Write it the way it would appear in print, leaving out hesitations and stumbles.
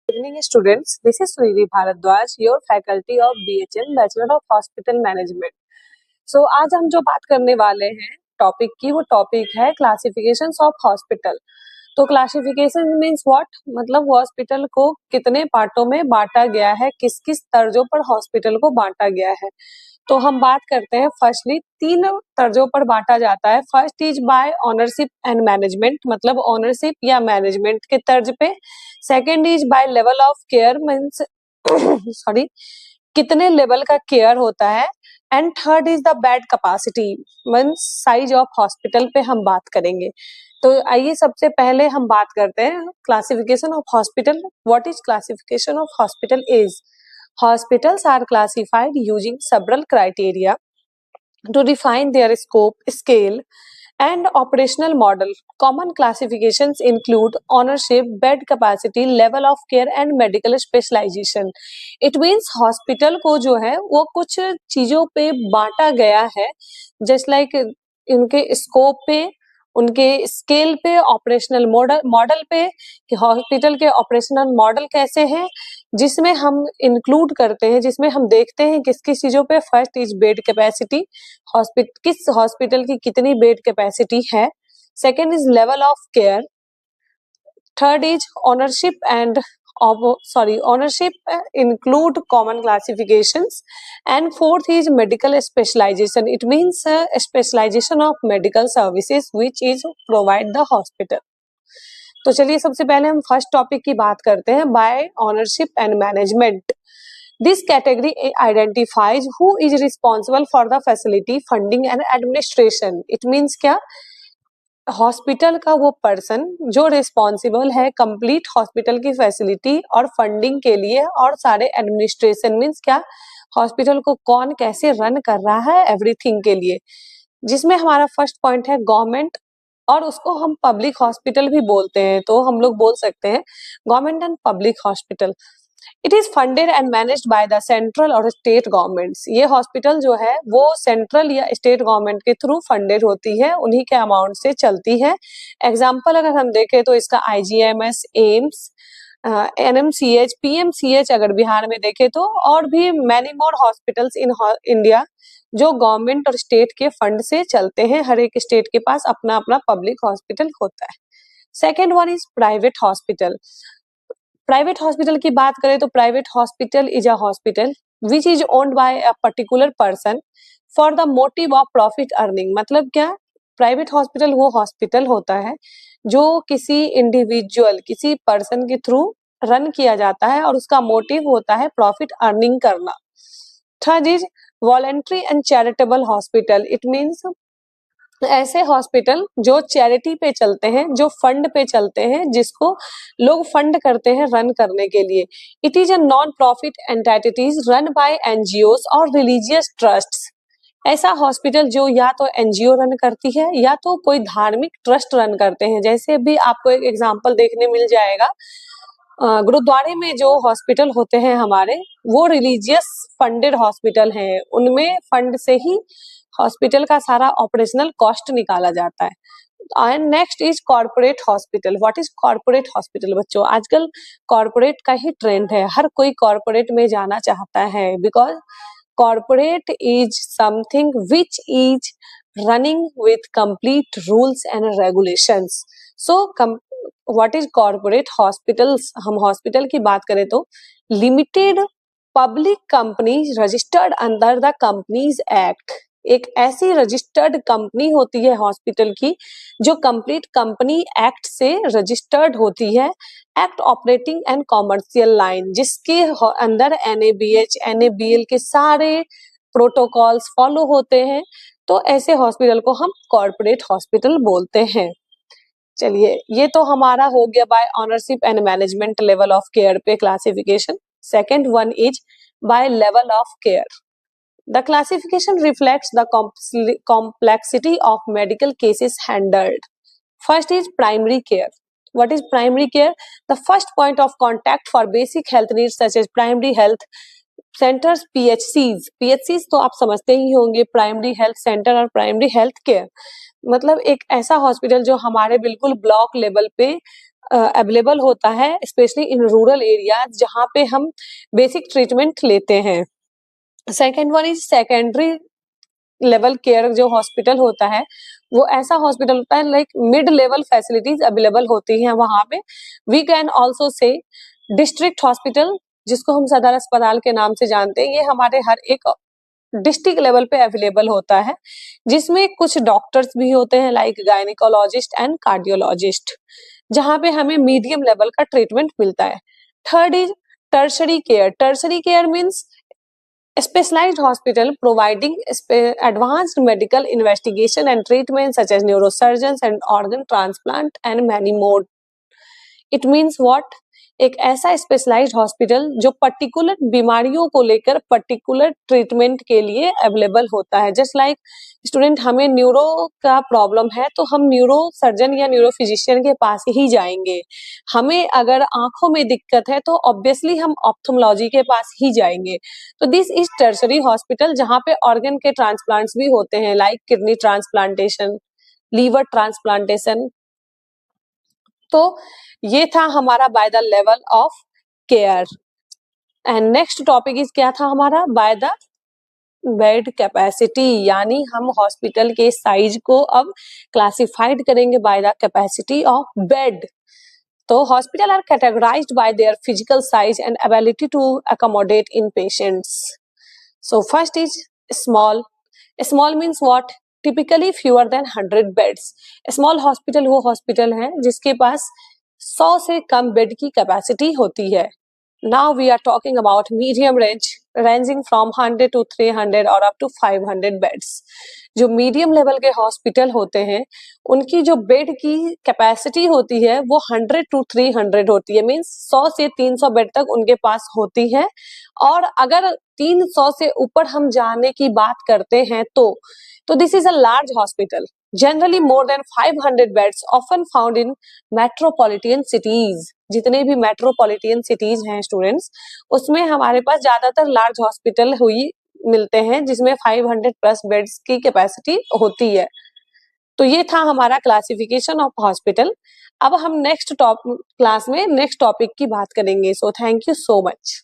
Evening students, this is Sriri Bharadwaj, your faculty of BHM, Bachelor of Hospital Management. So आज हम जो बात करने वाले हैं टॉपिक की, वो टॉपिक है क्लासिफिकेशंस ऑफ हॉस्पिटल. तो क्लासिफिकेशन मीन्स व्हाट, मतलब हॉस्पिटल को कितने पार्टों में बांटा गया है, किस किस तर्जों पर हॉस्पिटल को बांटा गया है. तो हम बात करते हैं फर्स्टली 3 तर्जों पर बांटा जाता है. First is by ownership and management, मतलब ऑनरशिप या मैनेजमेंट के तर्ज पे. Second is by level of care means sorry कितने लेवल का केयर होता है. And third is the bed capacity means size of hospital पे हम बात करेंगे. तो आइए सबसे पहले हम बात करते हैं classification of hospital. What is classification of hospital is hospitals are classified using several criteria to define their scope, scale, and operational model. Common classifications include ownership, bed capacity, level of care, and medical specialization. It means hospital को जो है वो कुछ चीजों पे बांटा गया है, just like इनके स्कोप पे, उनके स्केल पे, ऑपरेशनल मॉडल पे कि हॉस्पिटल के ऑपरेशनल मॉडल कैसे हैं, जिसमें हम इंक्लूड करते हैं, जिसमें हम देखते हैं किस किस चीजों पे. फर्स्ट इज बेड कैपेसिटी, किस हॉस्पिटल की कितनी बेड कैपेसिटी है. Second is level of care. Third is ownership and ownership include common classifications. And fourth is medical specialization. It means specialization of medical services which is provide the hospital. तो चलिए सबसे पहले हम first topic की बात करते हैं, by ownership and management. This category identifies who is responsible for the facility, funding and administration. It means क्या, हॉस्पिटल का वो पर्सन जो रिस्पॉन्सिबल है कंप्लीट हॉस्पिटल की फैसिलिटी और फंडिंग के लिए, और सारे एडमिनिस्ट्रेशन मीन्स क्या, हॉस्पिटल को कौन कैसे रन कर रहा है एवरीथिंग के लिए. जिसमें हमारा फर्स्ट पॉइंट है गवर्नमेंट, और उसको हम पब्लिक हॉस्पिटल भी बोलते हैं. तो हम लोग बोल सकते हैं government and public hospital. It is funded and managed by the central और स्टेट गवर्नमेंट्स. ये हॉस्पिटल जो है वो सेंट्रल या स्टेट गवर्नमेंट के थ्रू फंडेड होती है, उन्हीं के अमाउंट से चलती है. एग्जाम्पल अगर हम देखें तो इसका IGMS, एम्स, NMCH, PMCH अगर बिहार में देखें तो, और भी many more hospitals in India जो गवर्नमेंट और स्टेट के फंड से चलते हैं. हर एक स्टेट के पास अपना अपना पब्लिक हॉस्पिटल होता है. Second one is private hospital. Private hospital की बात करें तो private hospital is a hospital which is owned by a particular person for the motive of profit earning. मतलब क्या, प्राइवेट हॉस्पिटल वो हॉस्पिटल होता है जो किसी इंडिविजुअल, किसी पर्सन के थ्रू रन किया जाता है और उसका मोटिव होता है प्रॉफिट अर्निंग करना. Third is voluntary and charitable hospital. It means ऐसे हॉस्पिटल जो चैरिटी पे चलते हैं, जो फंड पे चलते हैं, जिसको लोग फंड करते हैं रन करने के लिए. It is a non profit entities run by NGOs और रिलीजियस ट्रस्ट्स. ऐसा हॉस्पिटल जो या तो NGO रन करती है या तो कोई धार्मिक ट्रस्ट रन करते हैं. जैसे अभी आपको एक एग्जांपल देखने मिल जाएगा, गुरुद्वारे में जो हॉस्पिटल होते हैं हमारे, वो रिलीजियस फंडेड हॉस्पिटल हैं. उनमें फंड से ही हॉस्पिटल का सारा ऑपरेशनल कॉस्ट निकाला जाता है. And next is corporate hospital. What is corporate hospital? बच्चों, आजकल कॉर्पोरेट का ही ट्रेंड है, हर कोई कॉर्पोरेट में जाना चाहता है, because corporate is something which is running with complete rules and regulations. So what is corporate hospitals? हम हॉस्पिटल की बात करें तो limited public company registered under the companies act. एक ऐसी रजिस्टर्ड कंपनी होती है हॉस्पिटल की जो कंप्लीट कंपनी एक्ट से रजिस्टर्ड होती है, act operating and commercial line, जिसके अंदर NABH, NABL के सारे प्रोटोकॉल्स फॉलो होते हैं. तो ऐसे हॉस्पिटल को हम कॉर्पोरेट हॉस्पिटल बोलते हैं. चलिए, ये तो हमारा हो गया by ownership and management level of care पे classification. Second one is by level of care. The classification reflects the complexity of medical cases handled. First is primary care. What is primary care? The first point of contact for basic health needs such as primary health centers, PHCs. PHCs तो आप समझते ही होंगे, primary health centre और primary health care. मतलब एक ऐसा hospital जो हमारे बिल्कुल ब्लॉक लेवल पे अवेलेबल होता है, स्पेशली इन रूरल एरियाज जहाँ पे हम बेसिक ट्रीटमेंट लेते हैं। Second one is secondary level care जो हॉस्पिटल होता है, वो ऐसा हॉस्पिटल होता है like mid level facilities available होती हैं वहां पे। We can also say district hospital, जिसको हम सदर अस्पताल के नाम से जानते हैं, ये हमारे हर एक डिस्ट्रिक्ट लेवल पे अवेलेबल होता है, जिसमें कुछ डॉक्टर्स भी होते हैं लाइक गायनिकोलॉजिस्ट एंड कार्डियोलॉजिस्ट, जहाँ पे हमें मीडियम लेवल का ट्रीटमेंट मिलता है। Third is tertiary care. Tertiary care means specialized hospital providing advanced medical investigation and treatment such as neurosurgeons and organ transplant and many more. It means what? एक ऐसा specialised hospital जो particular बीमारियों को लेकर particular treatment के लिए available होता है। जस्ट लाइक स्टूडेंट, हमें न्यूरो का प्रॉब्लम है तो हम न्यूरो सर्जन या न्यूरो फिजिशियन के पास ही जाएंगे। हमें अगर आंखों में दिक्कत है तो ऑब्वियसली हम ऑप्थोलॉजी के पास ही जाएंगे। तो दिस इज टर्शरी हॉस्पिटल, जहाँ पे ऑर्गन के ट्रांसप्लांट्स भी होते हैं like kidney transplantation, liver transplantation. तो ये था हमारा by the level of care. And next topic is क्या था हमारा? बाय द बेड कैपेसिटी, यानी हम हॉस्पिटल के साइज को अब क्लासिफाइड करेंगे by the capacity of bed. तो hospital are categorized by their physical size and ability to accommodate in patients. So first is small. Small means what? Typically fewer than 100 beds. Small hospital वो hospital है जिसके पास 100 से cum bed की capacity होती है। Now we are talking about medium range, ranging from 100 to 300 और up to 500 beds. जो medium level के हॉस्पिटल होते हैं उनकी जो बेड की कैपेसिटी होती है वो 100 to 300 होती है, मीन्स 100 से 300 बेड तक उनके पास होती है। और अगर 300 से ऊपर हम जाने की बात करते हैं तो this is a large hospital. Generally more than 500 beds often found in metropolitan cities। जितने भी मेट्रोपॉलिटन सिटीज हैं स्टूडेंट्स, उसमें हमारे पास ज्यादातर लार्ज हॉस्पिटल हुई मिलते हैं जिसमें 500 प्लस बेड्स की कैपेसिटी होती है। तो ये था हमारा क्लासिफिकेशन ऑफ हॉस्पिटल। अब हम नेक्स्ट क्लास में नेक्स्ट टॉपिक की बात करेंगे। So thank you so much.